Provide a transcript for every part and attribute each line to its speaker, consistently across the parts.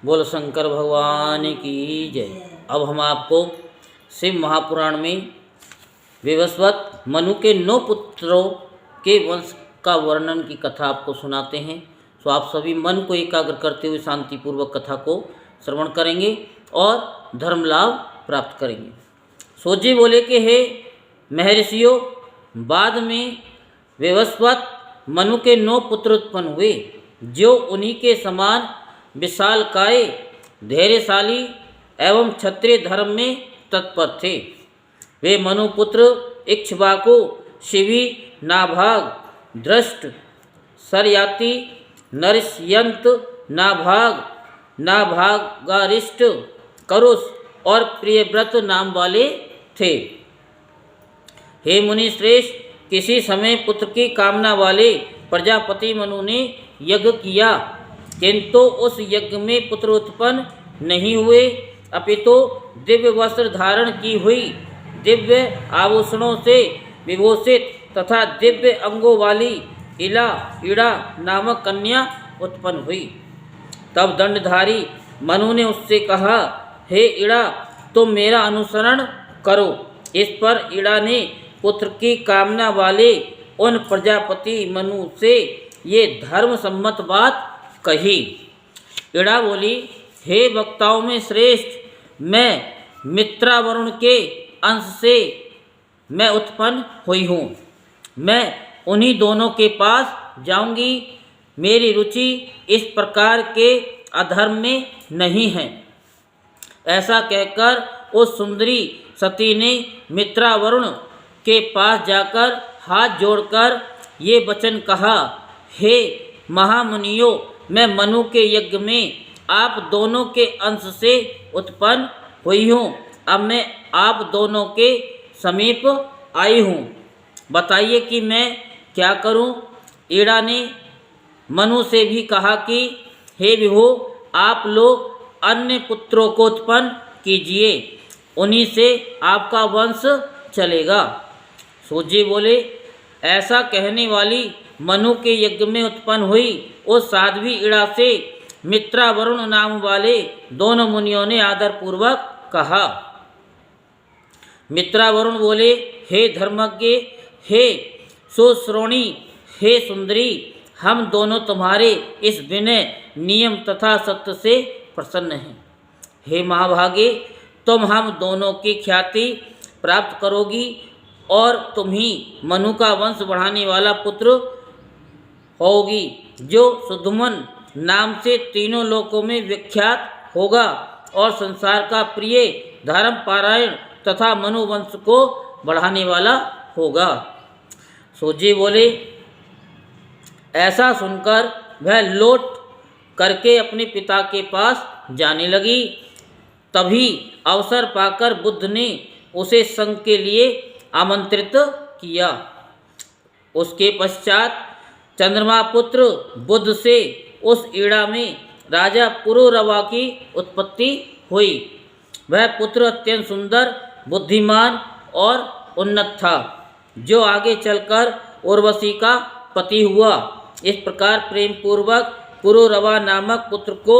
Speaker 1: बोल शंकर भगवान की जय। अब हम आपको शिव महापुराण में विवस्वत मनु के 9 पुत्रों के वंश का वर्णन की कथा आपको सुनाते हैं। तो आप सभी मन को एकाग्र करते हुए शांतिपूर्वक कथा को श्रवण करेंगे और धर्म लाभ प्राप्त करेंगे। सोजी बोले कि हे महर्षियों, बाद में विवस्वत मनु के 9 पुत्र उत्पन्न हुए, जो उन्हीं के समान विशालकाय, धैर्यशाली एवं क्षत्रिय धर्म में तत्पर थे। वे मनुपुत्र इक्ष्वाकु, शिवी, नाभाग, दृष्ट, सरयाति, नरस्यंत, नाभाग, नाभागारिष्ट, करुष और प्रियव्रत नाम वाले थे। हे मुनि श्रेष्ठ, किसी समय पुत्र की कामना वाले प्रजापति मनु ने यज्ञ किया, किंतु उस यज्ञ में पुत्र उत्पन्न नहीं हुए, अपितु दिव्य वस्त्र धारण की हुई, दिव्य आभूषणों से विभूषित तथा दिव्य अंगों वाली इड़ा नामक कन्या उत्पन्न हुई। तब दंडधारी मनु ने उससे कहा, हे इड़ा, तुम मेरा अनुसरण करो। इस पर इड़ा ने पुत्र की कामना वाले उन प्रजापति मनु से ये धर्म सम्मत बात कही। इड़ा बोली, हे वक्ताओं में श्रेष्ठ, मैं मित्रावरुण के अंश से मैं उत्पन्न हुई हूँ। मैं उन्हीं दोनों के पास जाऊंगी। मेरी रुचि इस प्रकार के अधर्म में नहीं है। ऐसा कहकर उस सुंदरी सती ने मित्रावरुण के पास जाकर हाथ जोड़कर ये वचन कहा, हे महामुनियों, मैं मनु के यज्ञ में आप दोनों के अंश से उत्पन्न हुई हूँ। अब मैं आप दोनों के समीप आई हूँ, बताइए कि मैं क्या करूँ। इड़ा ने मनु से भी कहा कि हे विभो, आप लोग अन्य पुत्रों को उत्पन्न कीजिए, उन्हीं से आपका वंश चलेगा। सूजी बोले, ऐसा कहने वाली मनु के यज्ञ में उत्पन्न हुई उस साध्वी इड़ा से मित्रावरुण नाम वाले दोनों मुनियों ने आदरपूर्वक कहा। मित्रावरुण बोले, हे धर्मज्ञ, हे सुश्रोणी, हे सुंदरी, हम दोनों तुम्हारे इस विनय, नियम तथा सत्य से प्रसन्न हैं। हे महाभागे, तुम हम दोनों की ख्याति प्राप्त करोगी और तुम ही मनु का वंश बढ़ाने वाला पुत्र होगी, जो सुधुमन नाम से तीनों लोकों में विख्यात होगा और संसार का प्रिय, धर्म पारायण तथा मनु वंश को बढ़ाने वाला होगा। सूजी बोले, ऐसा सुनकर वह लौट करके अपने पिता के पास जाने लगी। तभी अवसर पाकर बुद्ध ने उसे संग के लिए आमंत्रित किया। उसके पश्चात चंद्रमा पुत्र बुद्ध से उस इड़ा में राजा पुरुरवा की उत्पत्ति हुई। वह पुत्र अत्यंत सुंदर, बुद्धिमान और उन्नत था, जो आगे चलकर उर्वशी का पति हुआ। इस प्रकार प्रेम पूर्वक पुरुरवा नामक पुत्र को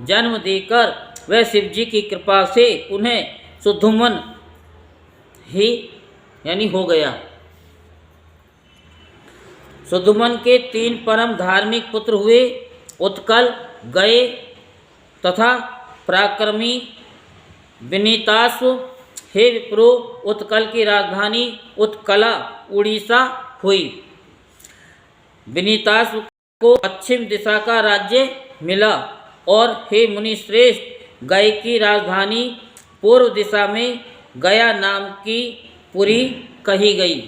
Speaker 1: जन्म देकर वह शिवजी की कृपा से उन्हें सुधुमन ही यानी हो गया। सुधुमन के 3 परम धार्मिक पुत्र हुए, उत्कल, गए तथा पराक्रमी विनीताश्व। हे विप्रो, उत्कल की राजधानी उत्कला उड़ीसा हुई। विनीताश्व को पश्चिम दिशा का राज्य मिला। और हे मुनि श्रेष्ठ, गय की राजधानी पूर्व दिशा में गया नाम की पुरी कही गई।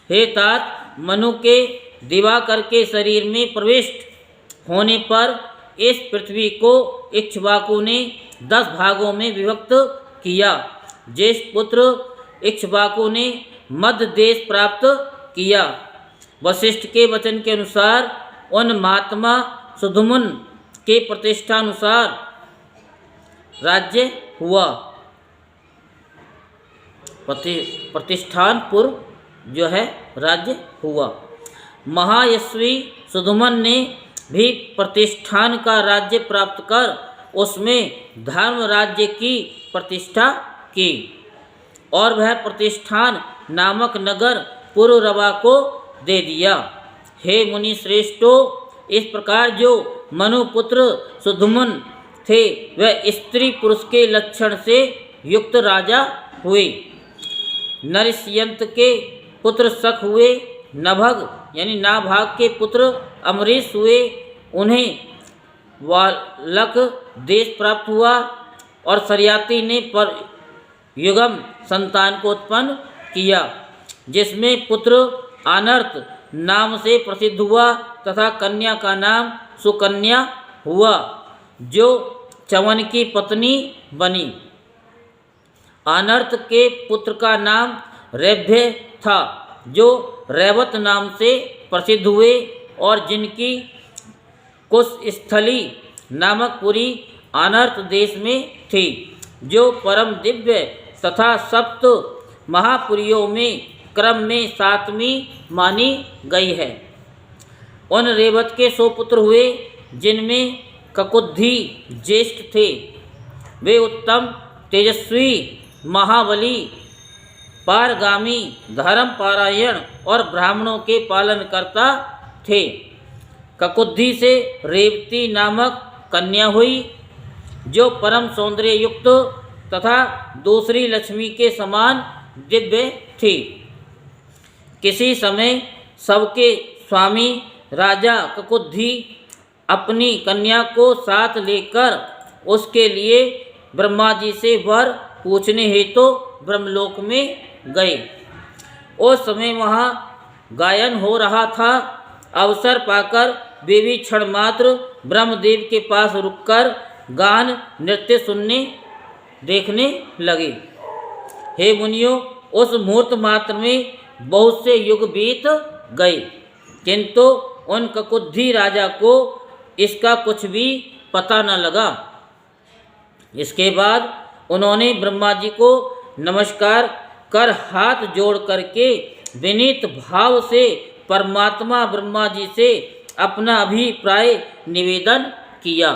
Speaker 1: हे तात, मनु के दिवाकर के शरीर में प्रविष्ट होने पर इस पृथ्वी को इक्ष्वाकु ने 10 भागों में विभक्त किया। ज्येष्ठ पुत्र इक्ष्वाकु ने मध्य देश प्राप्त किया। वशिष्ठ के वचन के अनुसार उन महात्मा सुधुमन के प्रतिष्ठानुसार राज्य हुआ। प्रतिष्ठानपुर जो है राज्य हुआ। महायशस्वी सुधुमन ने भी प्रतिष्ठान का राज्य प्राप्त कर उसमें धर्म राज्य की प्रतिष्ठा की और वह प्रतिष्ठान नामक नगर पुरुरवा को दे दिया। हे मुनि श्रेष्ठो, इस प्रकार जो मनुपुत्र सुधुमन थे वह स्त्री पुरुष के लक्षण से युक्त राजा हुए। नरसियंत के पुत्र शक हुए, नभग यानी नाभाग के पुत्र अमरीश हुए, उन्हें वालक देश प्राप्त हुआ और सरियाती ने पर युगम संतान को उत्पन्न किया, जिसमें पुत्र अनर्त नाम से प्रसिद्ध हुआ तथा कन्या का नाम सुकन्या हुआ, जो च्यवन की पत्नी बनी। अनर्त के पुत्र का नाम रैभ्य था, जो रैवत नाम से प्रसिद्ध हुए और जिनकी कुशस्थली नामक पुरी अनर्त देश में थी, जो परम दिव्य तथा सप्त महापुरियों में क्रम में 7वीं मानी गई है। उन रेवत के 100 पुत्र हुए, जिनमें ककुद्धि ज्येष्ठ थे। वे उत्तम, तेजस्वी, महाबली, पारगामी, धर्मपारायण और ब्राह्मणों के पालनकर्ता थे। ककुद्धि से रेवती नामक कन्या हुई, जो परम सौंदर्य युक्त तथा दूसरी लक्ष्मी के समान दिव्य थी। किसी समय सबके स्वामी राजा ककुद्धि अपनी कन्या को साथ लेकर उसके लिए ब्रह्मा जी से वर पूछने हेतु ब्रह्मलोक में गए। उस समय वहाँ गायन हो रहा था। अवसर पाकर वे भी क्षण मात्र ब्रह्मदेव के पास रुककर गान नृत्य सुनने देखने लगे। हे मुनियों, उस मुहूर्त मात्र में बहुत से युग बीत गए, किंतु उन ककुद्धि राजा को इसका कुछ भी पता न लगा। इसके बाद उन्होंने ब्रह्मा जी को नमस्कार कर हाथ जोड़ करके विनीत भाव से परमात्मा ब्रह्मा जी से अपना अभिप्राय निवेदन किया।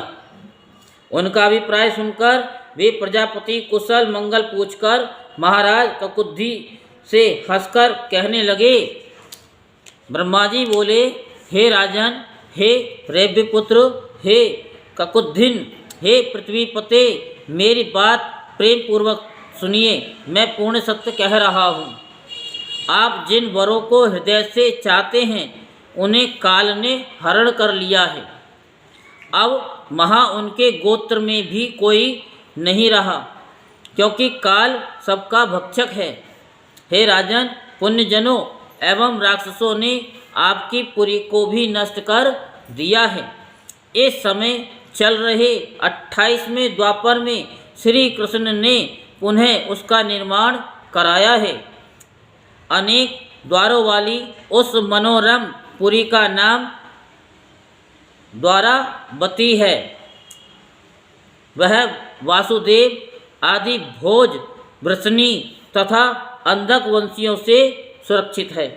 Speaker 1: उनका अभिप्राय सुनकर वे प्रजापति कुशल मंगल पूछकर महाराज ककुद्धि से हंसकर कहने लगे। ब्रह्मा जी बोले, हे राजन, हे रैव्यपुत्र, हे ककुद्धिन, हे पृथ्वीपते, मेरी बात प्रेम पूर्वक सुनिए। मैं पूर्ण सत्य कह रहा हूँ। आप जिन वरों को हृदय से चाहते हैं उन्हें काल ने हरण कर लिया है। अब वहाँ उनके गोत्र में भी कोई नहीं रहा, क्योंकि काल सबका भक्षक है। हे राजन, पुण्यजनों एवं राक्षसों ने आपकी पुरी को भी नष्ट कर दिया है। इस समय चल रहे 28वें द्वापर में श्री कृष्ण ने पुनः उसका निर्माण कराया है। अनेक द्वारों वाली उस मनोरम पुरी का नाम द्वारावती है। वह वासुदेव आदि भोज, वृषणी तथा अंधक वंशियों से सुरक्षित है।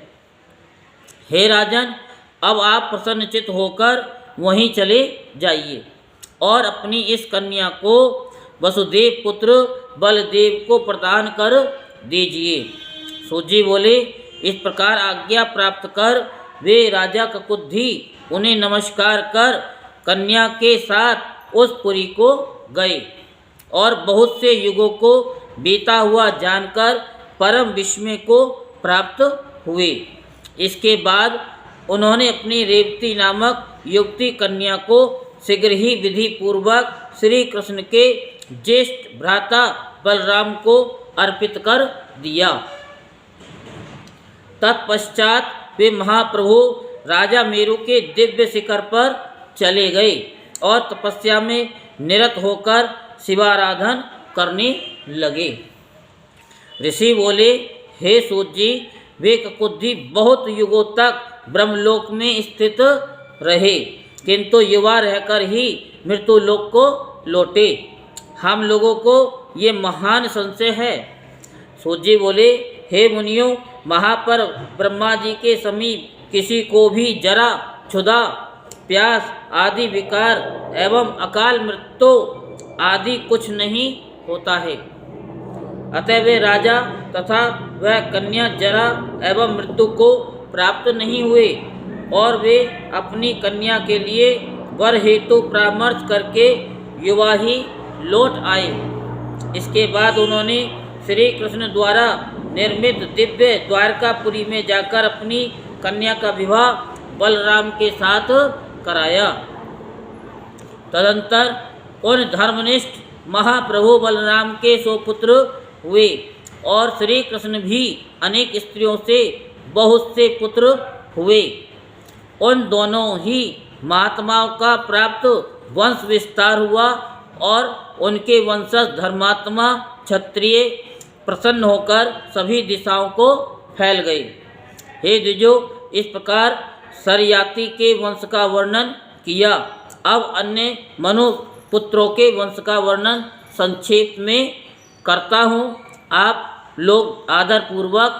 Speaker 1: हे राजन, अब आप प्रसन्नचित होकर वहीं चले जाइए और अपनी इस कन्या को वसुदेव पुत्र बलदेव को प्रदान कर दीजिए। सूत जी बोले, इस प्रकार आज्ञा प्राप्त कर वे राजा ककुद्धि उन्हें नमस्कार कर कन्या के साथ उस पुरी को गए और बहुत से युगों को बीता हुआ जानकर परम विस्मय को प्राप्त हुए। इसके बाद उन्होंने अपनी रेवती नामक युवती कन्या को शीघ्र ही विधि पूर्वक श्री कृष्ण के ज्येष्ठ भ्राता बलराम को अर्पित कर दिया। तत्पश्चात वे महाप्रभु राजा मेरु के दिव्य शिखर पर चले गए और तपस्या में निरत होकर शिवाराधन करने लगे। ऋषि बोले, हे सूत जी, वे ककुद्धि बहुत युगों तक ब्रह्मलोक में स्थित रहे, किंतु युवा रहकर ही मृत्युलोक को लौटे। हम लोगों को ये महान संशय है। सूत जी बोले, हे मुनियों, महापर ब्रह्मा जी के समीप किसी को भी जरा, क्षुधा, प्यास आदि विकार एवं अकाल मृत्यु आदि कुछ नहीं होता है। अतः वे राजा तथा वह कन्या जरा एवं मृत्यु को प्राप्त नहीं हुए और वे अपनी कन्या के लिए वर हेतु परामर्श करके युवा ही लौट आए। इसके बाद उन्होंने श्री कृष्ण द्वारा निर्मित दिव्य द्वारकापुरी में जाकर अपनी कन्या का विवाह बलराम के साथ कराया। तदंतर उन धर्मनिष्ठ महाप्रभु बलराम के सुपुत्र हुए और श्री कृष्ण भी अनेक स्त्रियों से बहुत से पुत्र हुए। उन दोनों ही महात्माओं का प्राप्त वंश विस्तार हुआ और उनके वंशज धर्मात्मा क्षत्रिय प्रसन्न होकर सभी दिशाओं को फैल गए। हे द्विजो, इस प्रकार सरयाति के वंश का वर्णन किया। अब अन्य मनु पुत्रों के वंश का वर्णन संक्षेप में करता हूँ। आप लोग आदरपूर्वक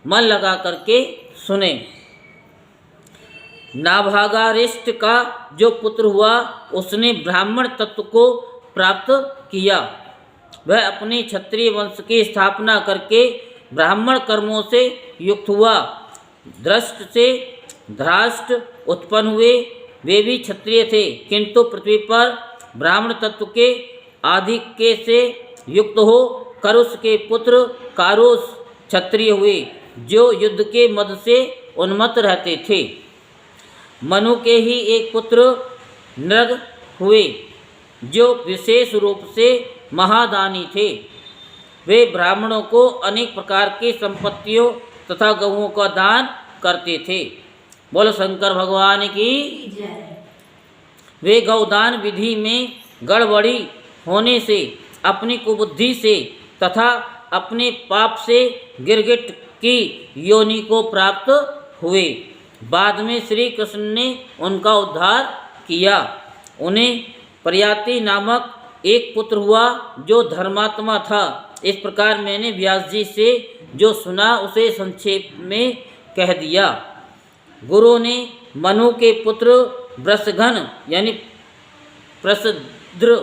Speaker 1: मन लगा करके सुने। नाभागारिष्ट का जो पुत्र हुआ उसने ब्राह्मण तत्व को प्राप्त किया। वह अपने क्षत्रिय वंश की स्थापना करके ब्राह्मण कर्मों से युक्त हुआ। दृष्ट से धराष्ट्र उत्पन्न हुए, वे भी क्षत्रिय थे, किंतु पृथ्वी पर ब्राह्मण तत्व के आधिक्य से युक्त हो करुष के पुत्र कारुष क्षत्रिय हुए, जो युद्ध के मद से उन्मत्त रहते थे। मनु के ही एक पुत्र नृग हुए, जो विशेष रूप से महादानी थे। वे ब्राह्मणों को अनेक प्रकार की संपत्तियों तथा गहुओं का दान करते थे। बोलो शंकर भगवान की। वे गौदान विधि में गड़बड़ी होने से, अपनी कुबुद्धि से तथा अपने पाप से गिरगिट की योनि को प्राप्त हुए। बाद में श्री कृष्ण ने उनका उद्धार किया। उन्हें प्रयाति नामक एक पुत्र हुआ जो धर्मात्मा था। इस प्रकार मैंने व्यास जी से जो सुना उसे संक्षेप में कह दिया। गुरु ने मनु के पुत्र वृषघन यानी प्रसद्र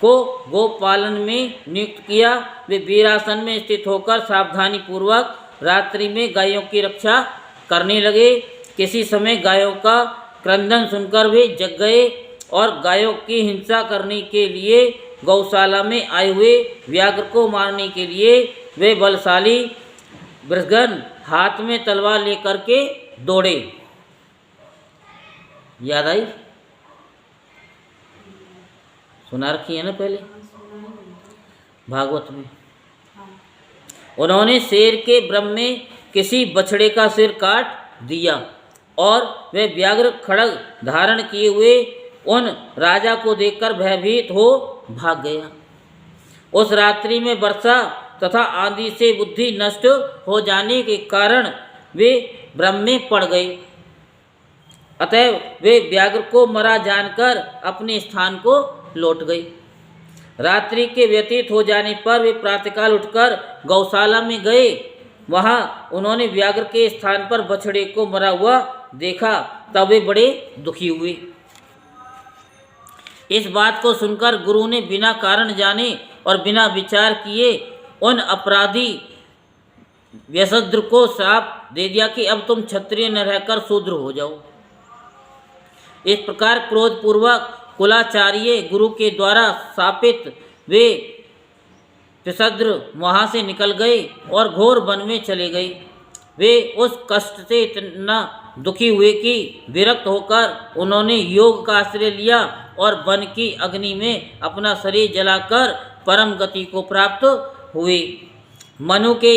Speaker 1: को गोपालन में नियुक्त किया। वे वीरासन में स्थित होकर सावधानी पूर्वक रात्रि में गायों की रक्षा करने लगे। किसी समय गायों का क्रंदन सुनकर वे जग गए और गायों की हिंसा करने के लिए गौशाला में आए हुए व्याघ्र को मारने के लिए वे बलशाली वृषगन हाथ में तलवार लेकर के दौड़े। याद आई? सुना रखी है ना पहले भागवत में। उन्होंने शेर के ब्रह्म में किसी बछड़े का सिर काट दिया और वे व्याघ्र खड्ग धारण किए हुए उन राजा को देखकर भयभीत हो भाग गया। उस रात्रि में वर्षा तथा आंधी से बुद्धि नष्ट हो जाने के कारण वे भ्रम में पड़ गए। अतः वे व्याघ्र को मरा जानकर अपने स्थान को लौट गए। रात्रि के व्यतीत हो जाने पर वे प्रातःकाल उठकर गौशाला में गए। वहां उन्होंने व्याघ्र के स्थान पर बछड़े को मरा हुआ देखा। तब वे बड़े दुखी हुए। इस बात को सुनकर गुरु ने बिना कारण जाने और बिना विचार किए उन अपराधी व्यसद्र को श्राप दे दिया कि अब तुम क्षत्रिय न रहकर शूद्र हो जाओ। इस प्रकार क्रोधपूर्वक कुलाचार्य गुरु के द्वारा शापित वे व्यसद्र वहाँ से निकल गए और घोर वन में चले गए। वे उस कष्ट से इतना दुखी हुए कि विरक्त होकर उन्होंने योग का आश्रय लिया और वन की अग्नि में अपना शरीर जलाकर परम गति को प्राप्त हुए। मनु के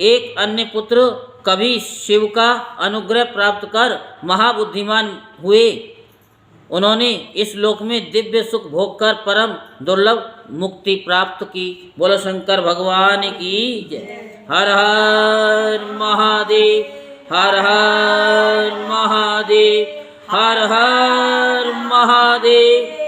Speaker 1: एक अन्य पुत्र कभी शिव का अनुग्रह प्राप्त कर महाबुद्धिमान हुए। उन्होंने इस लोक में दिव्य सुख भोग कर परम दुर्लभ मुक्ति प्राप्त की। बोलो शंकर भगवान की जय। हर हर महादेव, हर हर महादेव, हर हर महादेव।